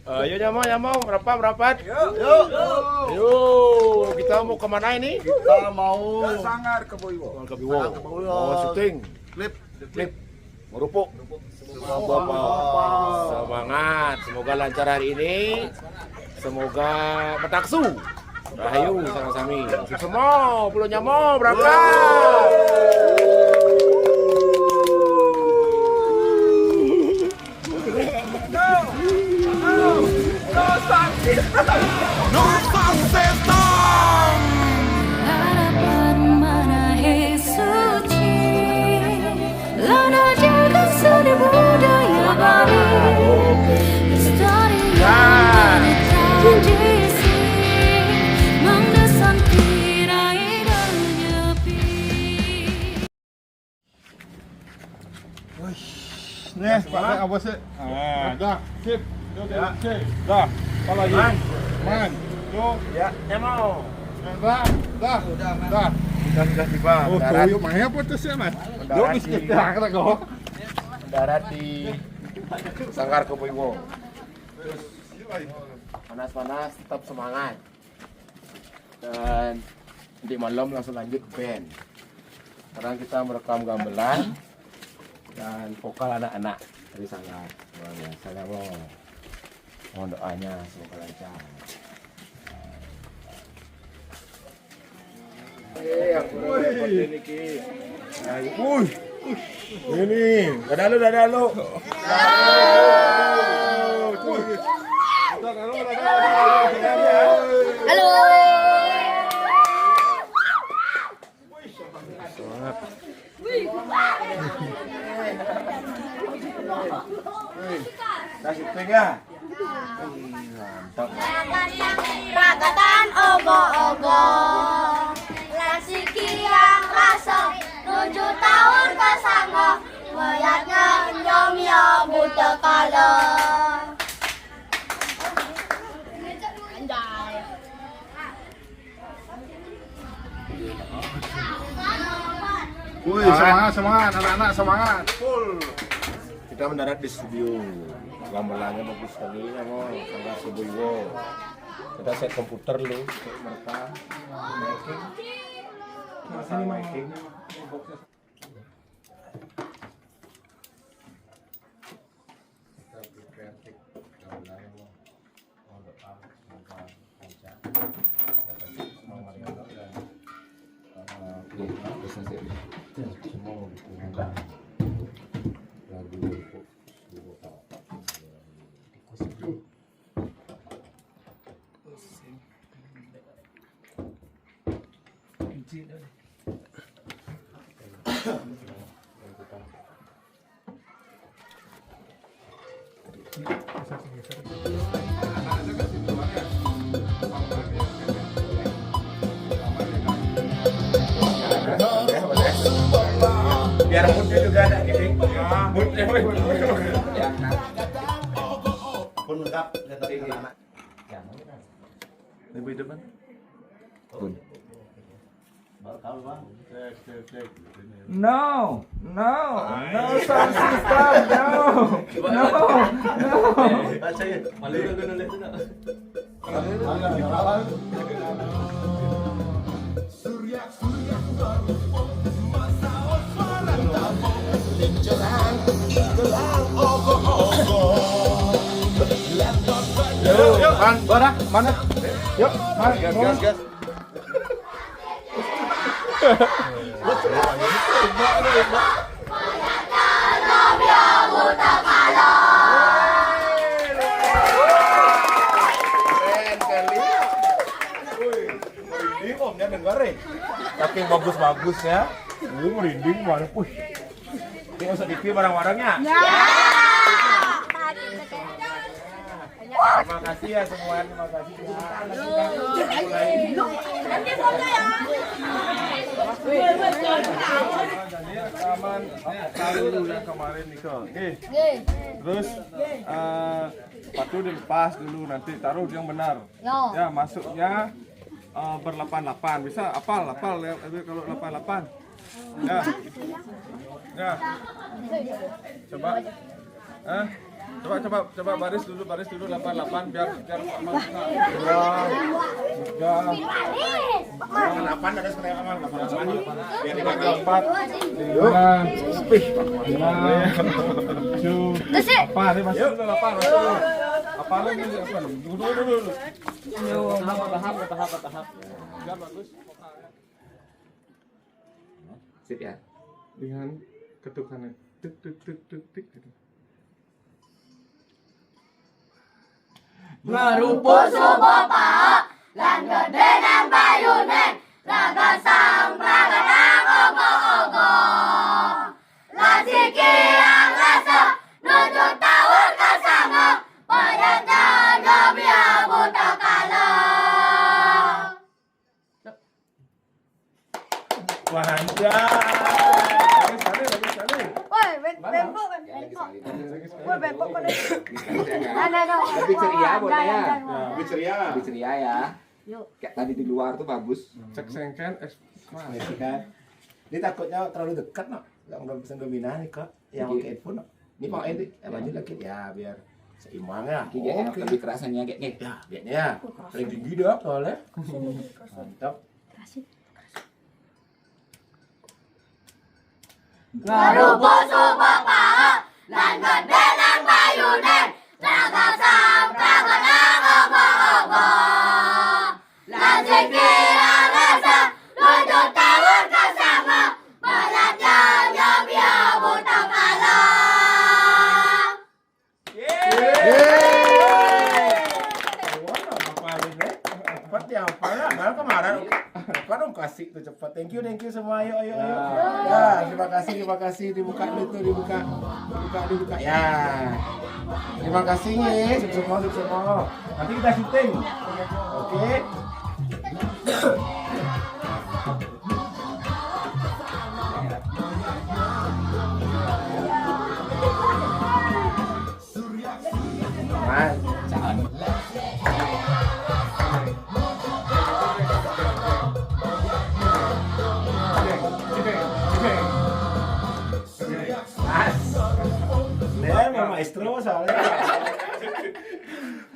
Ayo nyamau, merapat. Yuk, kita mau kemana ini? Kita mau Sanggar ke Boiwo. Mau syuting, Klip. merupuk. Semangat, semoga lancar hari ini. Semoga metaksu. Rahayu sama-sami. Semua, pulau nyamau, berangkat. Harapan mana suci, lana jaga seni budaya baru, lestari yang tradisi, mendesan tirai dan nyepi. Nih, pakai apa sih? Dah, sip. Dah. Apa lagi? Man. Yuk. Ya, nyamau. Dah. Sudah tiba. Oh, tuyul mah apa tuh sih, Mas? Yuk, kita kok. Mendarat di Sanggar Keboiwo. Panas-panas, tetap semangat. Dan di malam langsung lanjut band. Sekarang kita merekam gamelan dan vokal anak-anak dari Sanggar. Luar biasa ya, mohon doanya semoga lancar. Yang ini, dadalu. Halo. Kasih tengah. Mantap. Rakatan ogo-ogo Lasiki yang rasong 7 tahun kesanggo Mayatnya nyom ya buta kala Wih, semangat, anak-anak semangat. Full. Kita mendarat di studio. Gamelannya bagus sekali ya, mau Sanggar Keboiwo. Kita set komputer dulu untuk merekam, making. Biar moodnya juga ada gini. Moodnya Pun lengkap dari anak. Ibu itu kan? Pun. No sound system, no. Yuk, mana? Yuk, gas. Merinding omnya dengar saking bagus ya. Ini merinding mana puh. Ini usah dipilih barang-barangnya. Terima kasih ya semua, terima kasih ya. Nanti foto ya Jadi rekaman dulu yang kemarin Niko. Oke. Terus sepatu dilepas dulu nanti taruh yang benar. Ya masuknya ber-8-8 bisa apal ya kalau 8-8. Ya. Coba. Coba baris dulu 88 biar Mas. Delapan ada sekali aman, 88 yuk. Biar dia 4 apa nih masih dulu 8 apa lagi dulu tahap biar bagus Sip ya. dengan ketukannya tik tik tik tik tik gitu. Merupo subapa lan gede nang bayune raga sang pragatang ogo-ogo lasiki yang rasa nuju tawur kasama payatnya nyobia buta kala. Lebih ceria boleh ya. Lebih ceria. Lebih ceria ya. Kayak tadi di luar tuh bagus. Cek sengken Kan. Ini takutnya terlalu dekat, no. Nggak bisa dominan nih, Kak. Yang pakai headphone, no. Ini pakai ini, maju dikit ya, biar seimbang ya. Oke, enak lebih kerasanya kayak nih. Ya, biarnya ya. Paling tinggi dong, soalnya. Mantap. Merupo subapa lan gede nang bayune raga sang pragatang ogo-ogo lasiki yang rasa nuju tawur kasama payatnya nyobia buta kala. Cepat ya, malah kemarin apa dong kasih tuh cepat. Thank you semua. Ayo. Ya, terima kasih dibuka itu dibuka. Ya. Terima kasih nih, semua. Nanti kita syuting. Oke. Maestro soalnya.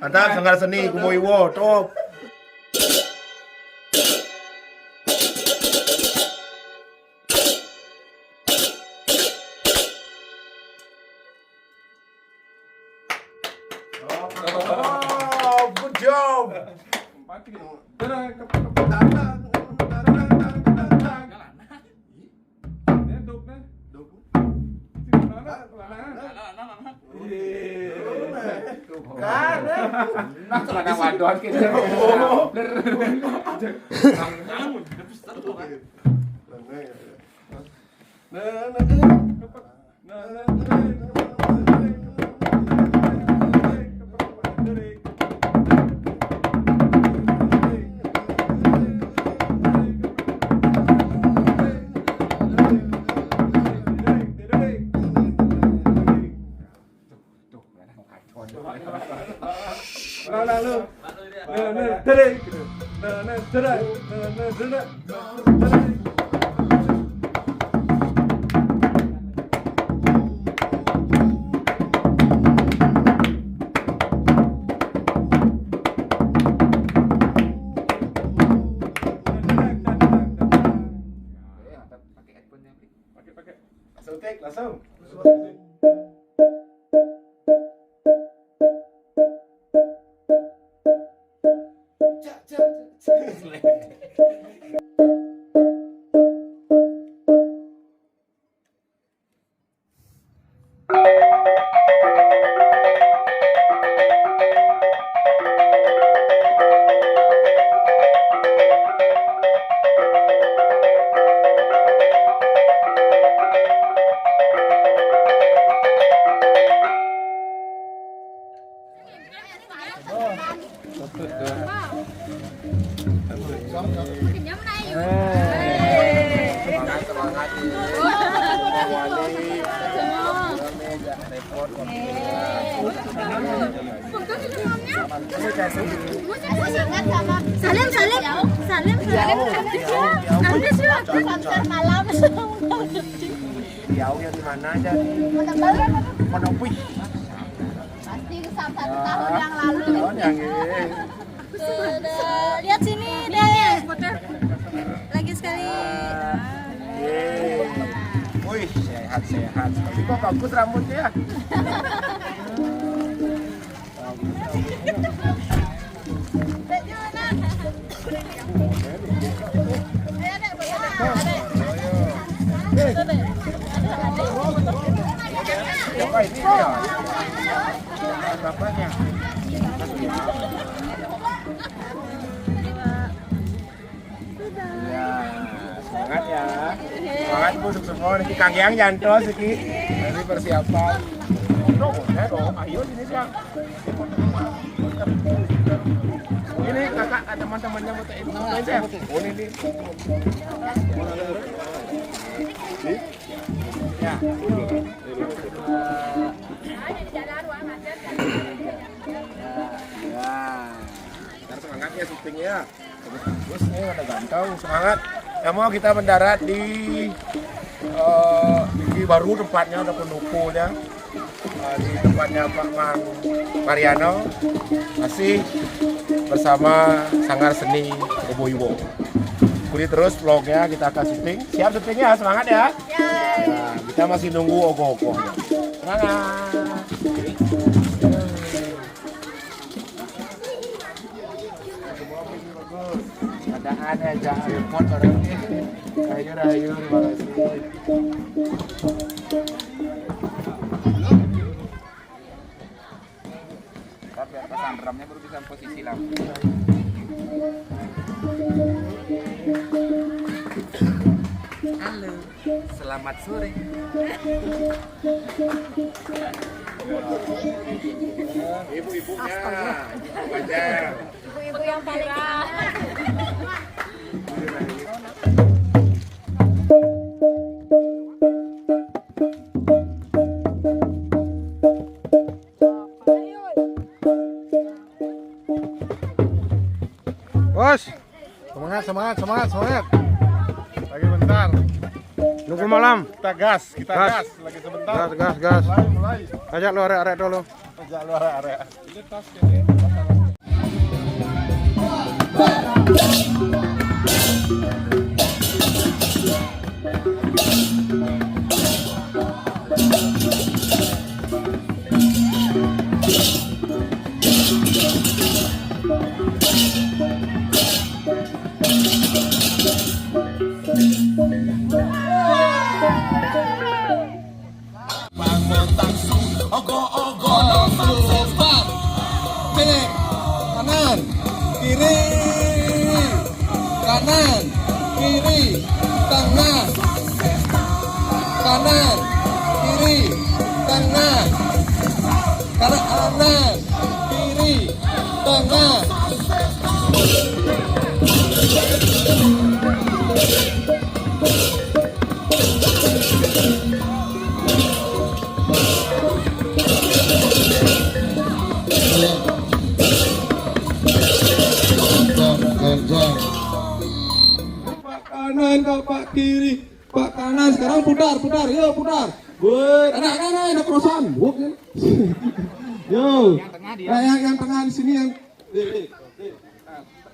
Mantap, Sanggar Seni Kumoiwo, top. Oh, good job. Nah, celana wadon gitu. Langsung. Jauh ya di mana aja? Pondok Pui. tahun yang lalu. Tahun yang ini. Lihat sini deh. Lagi sekali. Wih, sehat. Tapi kok bagus rambutnya ya? Siapa ini ya? Bapaknya. Ya, semangat ya. Semangat busuk semua. Nanti Kang Yang jantos iki. Nanti persiapan. Dong, ayo sini Bang. Ini kakak teman-temannya mau itu ya. Oh ini. Ya. Sekarang semangatnya syutingnya. Terus ini ada ganteng, semangat. Ya mau kita mendarat di baru tempatnya ada pendoponya. Di tempatnya Pak Mang Mariano masih bersama Sanggar Seni Oboiwo. Ikuti terus vlognya, kita akan syuting. Siap syutingnya, semangat ya. Nah, kita masih nunggu ogoh-ogohnya. Semangat. Ada aja repot orang ini. Rayu, terima kasih. Biar pasang remnya baru bisa posisi lampu. Halo, selamat sore. Ibu-ibunya, wajar. Ibu-ibu yang paling Bos, semangat. Lagi bentar. Nunggu malam. Kita gas. Lagi sebentar. Gas. Mulai. Ajak lu arek-arek dulu. Ajak luar area. Ini tas kanan, kiri, tengah, kanan, kiri, tengah, kanan, kiri, tengah. Pak kanan, Pak kiri, Pak kanan. Sekarang putar, yo putar. Buat anak krosan. Yo. Yang tengah di sini yang.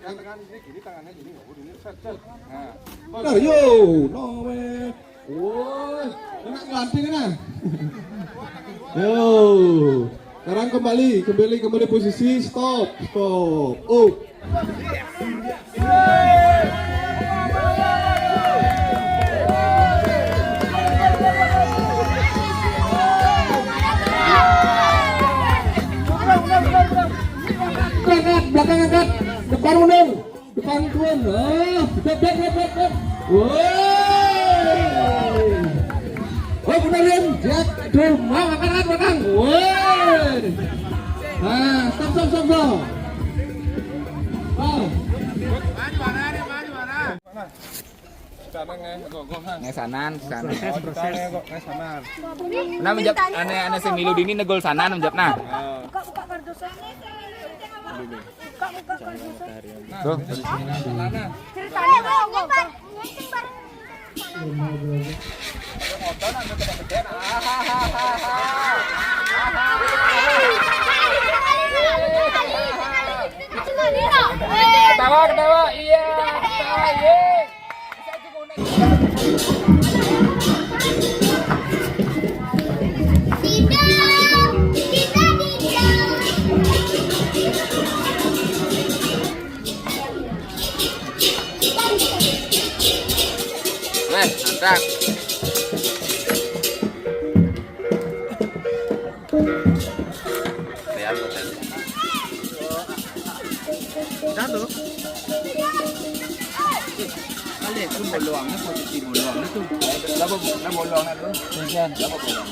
yang tengah di sini gini, tangannya gini, ini set. Nah, Putar, yo. No way. Woi, enak ngelanting kan? Yo. Sekarang kembali posisi stop. Oh. Belakang angkat, depan mundur, depan turun. Bet. Woi. Oh, benerin, Jack, drum, mau angkat belakang. Woi. Nah, stop. Oh. sekarang gogohan. Ngesanan, sana. Oh, ditanya kok ngesanan. Nah, menjawab ane semilu dini negol sanan menjawab nah. buka kardusnya. Buka kardusnya. Tuh. Ceritanya dong, Bang. Motor anu gede-gede. Ketawa, iya, ketawa, ye. Mantap. Satu. Balik tu bolong ni posisi bolong ni tu. Dah bolong dah tu. Kan? Dah bolong.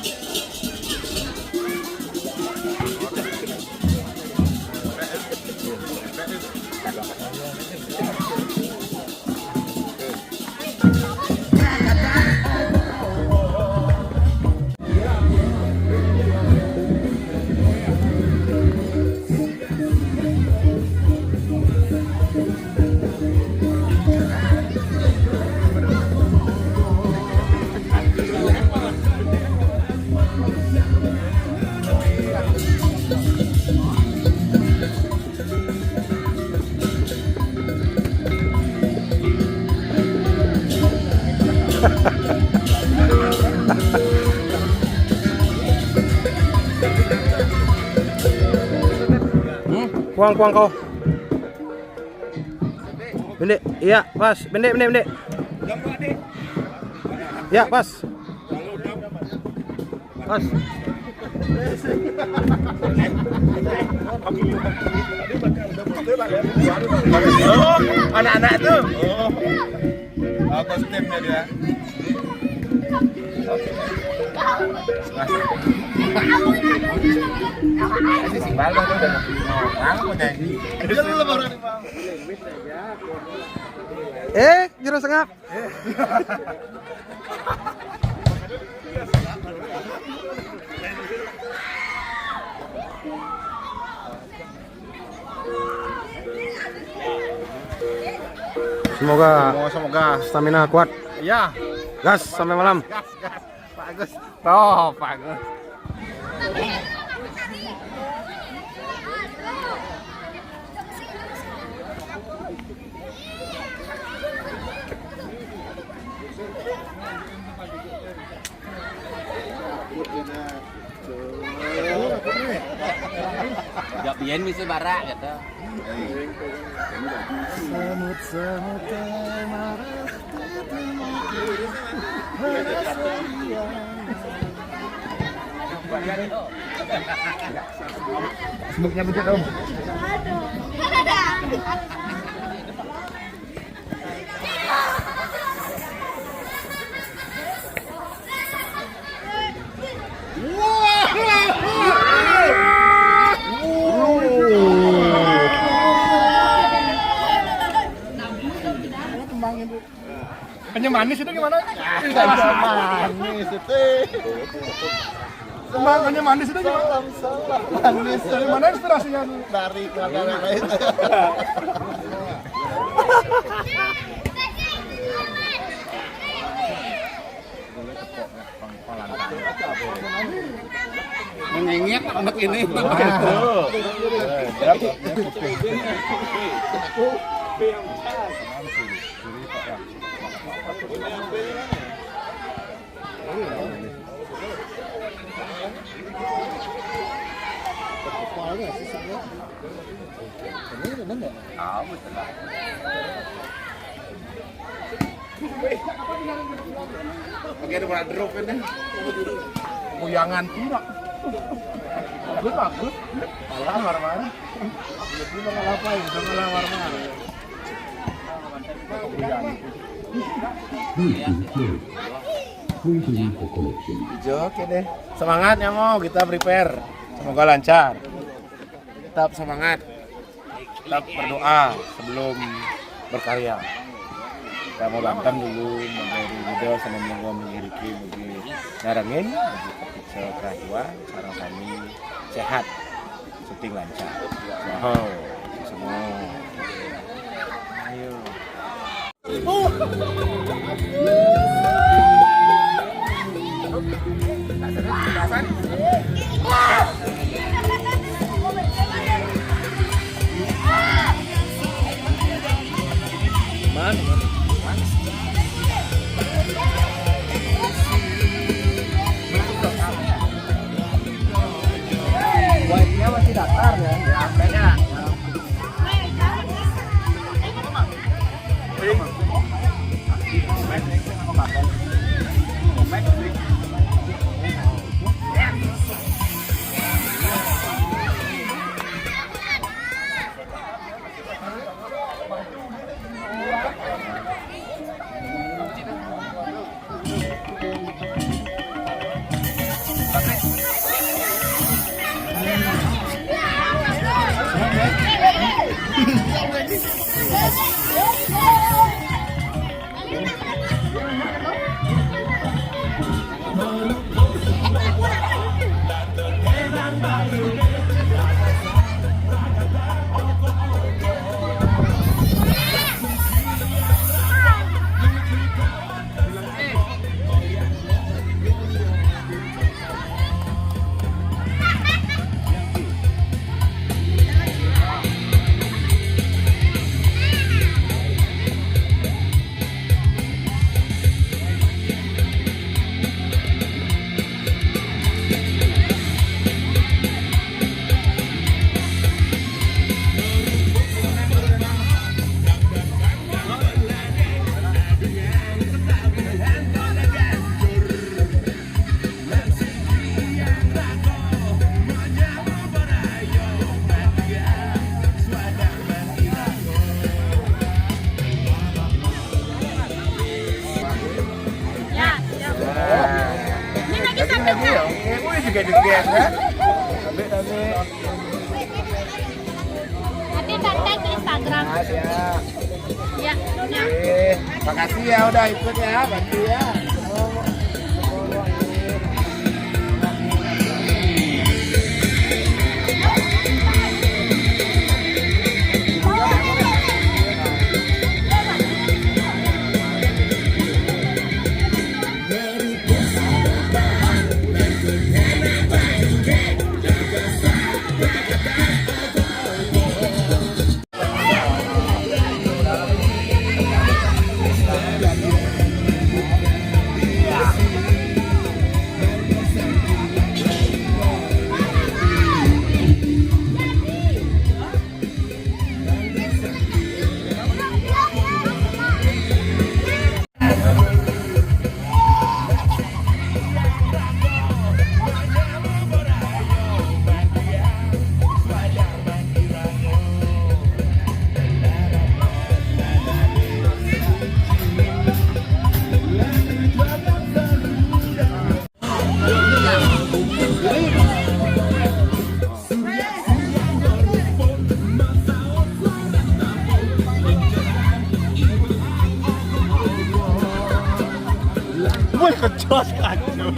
Kuang kau. Pendek. Iya, pas. Pendek. Ya, pas. Pas. Oh, anak-anak tuh. Oh, kostumnya dia. Jero sengap. Semoga stamina kuat. Iya. Gas sampai malam. Bagus. Oh, bagus. Gak biyen bisa barak kata. Semuknya bencet om. Kenyam manis itu gimana? Manis itu. Kenyam manis itu gimana? Manis. Dari mana inspirasinya? Dari keluarga lain. Mengingat anak ini. Oke, ada mana drop ini? Kuyangan tidak. Bagus. Malah marah-marah. Jadi mau ngapain? Malah marah-marah. Oke deh. Semangatnya mau kita prepare. Semoga lancar. Tetap semangat. Tetap berdoa sebelum berkarya. Kita mau bantam dulu, menjadi video sama monggo mengiriki mugi narangin, sekerajua, sarang kami sehat, syuting lancar. Wow, semua. Ayo. Instagram. Ya. Ya. Makasih ya udah ikut ya, bantu ya. Wih, kecos kacau.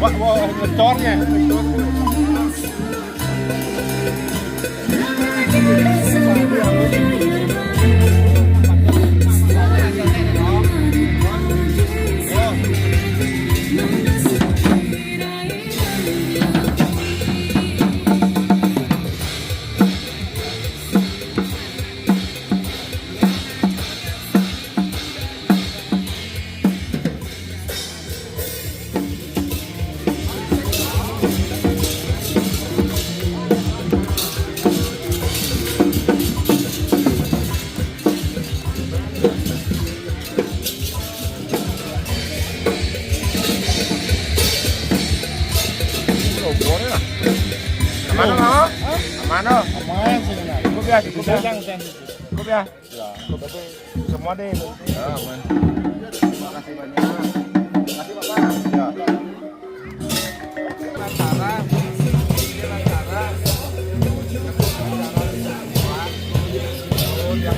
Wah, ngecornya. Mana mau? Mana? Cukup ya. Cukup ya. Semua deh. Ya, aman. Terima kasih banyak. Terima kasih Bapak. Ya.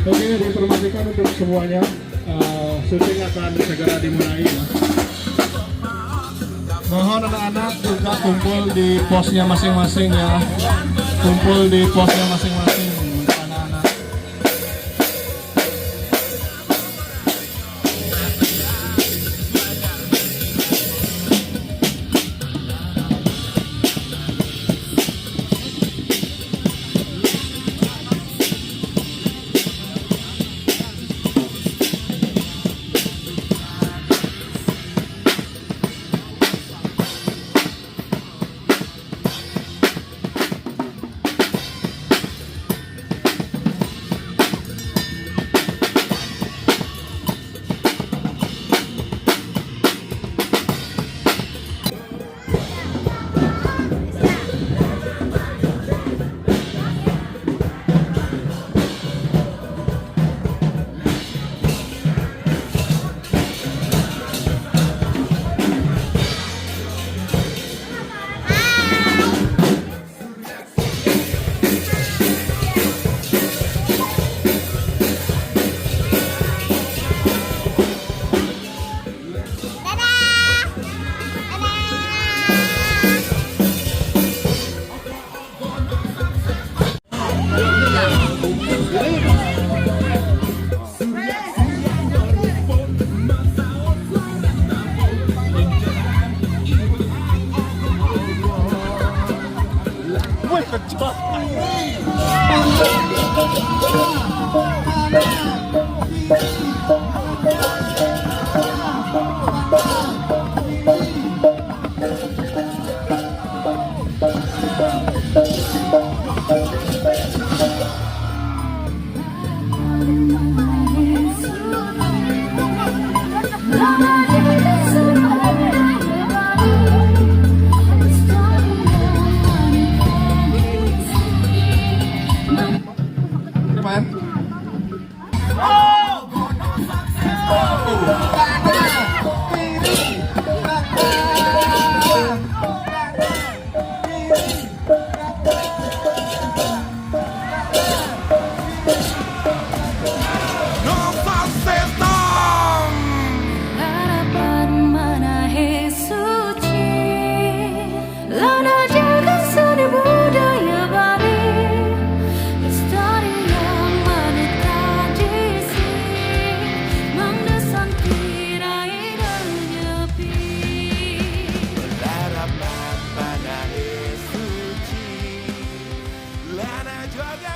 Oke, diinformasikan untuk semuanya, syuting akan segera dimulai ya. Mohon anak-anak juga kumpul di posnya masing-masing ya. Kumpul di posnya masing-masing anak-anak. Harapan Manahe Suci, Lana jaga seni budaya Bali, lestari yang mana tradisi, mendesan tirai dan nyepi. Harapan Manahe Suci, Lana jaga